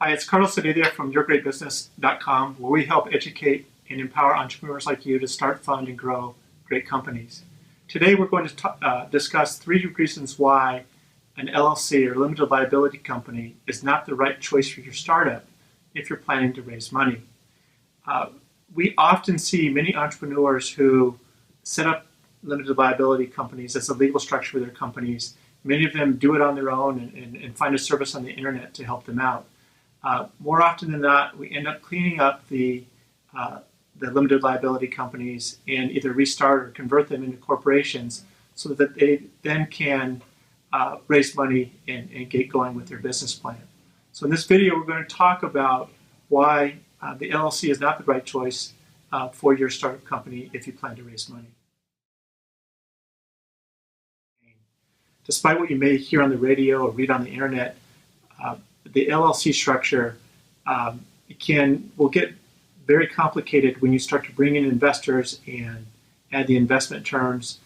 Hi, it's Carlos Heredia from YourGreatBusiness.com, where we help educate and empower entrepreneurs like you to start, fund, and grow great companies. Today, we're going to discuss 3 reasons why an LLC or limited liability company is not the right choice for your startup if you're planning to raise money. We often see many entrepreneurs who set up limited liability companies as a legal structure for their companies. Many of them do it on their own and find a service on the internet to help them out. More often than not, we end up cleaning up the limited liability companies and either restart or convert them into corporations so that they then can raise money and get going with their business plan. So in this video, we're going to talk about why the LLC is not the right choice for your startup company if you plan to raise money. Despite what you may hear on the radio or read on the internet, the LLC structure will get very complicated when you start to bring in investors and add the investment terms.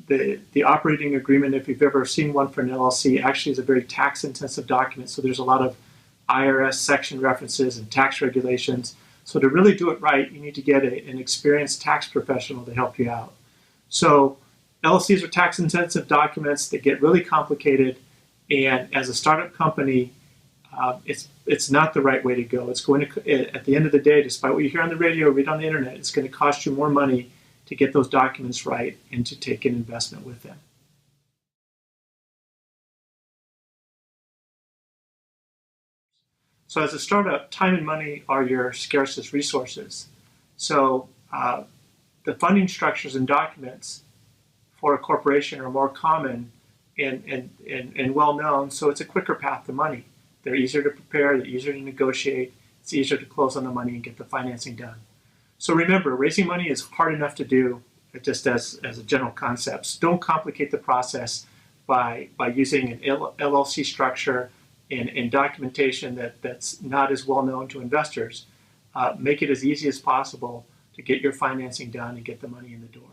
The operating agreement, if you've ever seen one for an LLC, actually is a very tax-intensive document. So there's a lot of IRS section references and tax regulations. So to really do it right, you need to get an experienced tax professional to help you out. So LLCs are tax-intensive documents that get really complicated, and as a startup company, it's not the right way to go. It's going to, at the end of the day, despite what you hear on the radio or read on the internet, it's going to cost you more money to get those documents right and to take an investment with them. So as a startup, time and money are your scarcest resources. So the funding structures and documents for a corporation are more common and well known, so it's a quicker path to money. They're easier to prepare, they're easier to negotiate, it's easier to close on the money and get the financing done. So remember, raising money is hard enough to do just as a general concept. So don't complicate the process by using an LLC structure and documentation that's not as well known to investors. Make it as easy as possible to get your financing done and get the money in the door.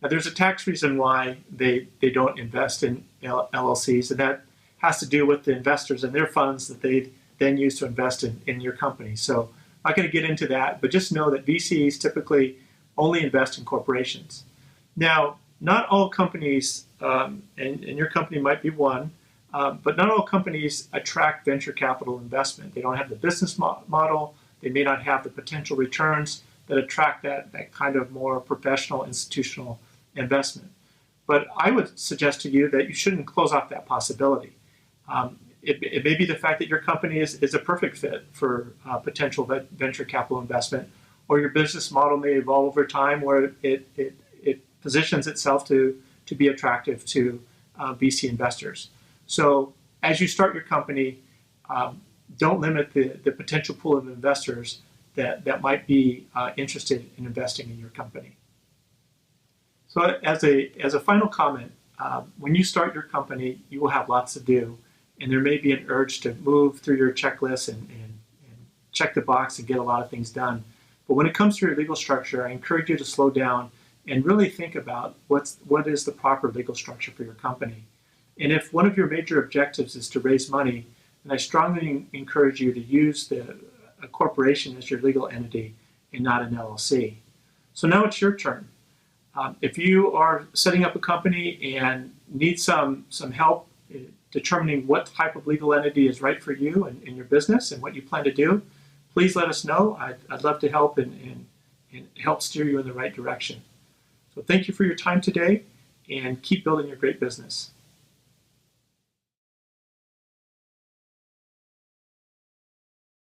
Now, there's a tax reason why they don't invest in LLCs, and that has to do with the investors and their funds that they then use to invest in your company. So I'm not going to get into that, but just know that VCs typically only invest in corporations. Now, not all companies, and your company might be one, but not all companies attract venture capital investment. They don't have the business model. They may not have the potential returns that attract that kind of more professional institutional investment. But I would suggest to you that you shouldn't close off that possibility. It may be the fact that your company is a perfect fit for potential venture capital investment, or your business model may evolve over time where it positions itself to be attractive to VC investors. So as you start your company, don't limit the potential pool of investors that might be interested in investing in your company. So as a final comment, when you start your company, you will have lots to do, and there may be an urge to move through your checklist and check the box and get a lot of things done. But when it comes to your legal structure, I encourage you to slow down and really think about what is the proper legal structure for your company. And if one of your major objectives is to raise money, then I strongly encourage you to use a corporation as your legal entity and not an LLC. So now it's your turn. If you are setting up a company and need some help determining what type of legal entity is right for you and your business and what you plan to do, please let us know. I'd love to help and help steer you in the right direction. So thank you for your time today, and keep building your great business.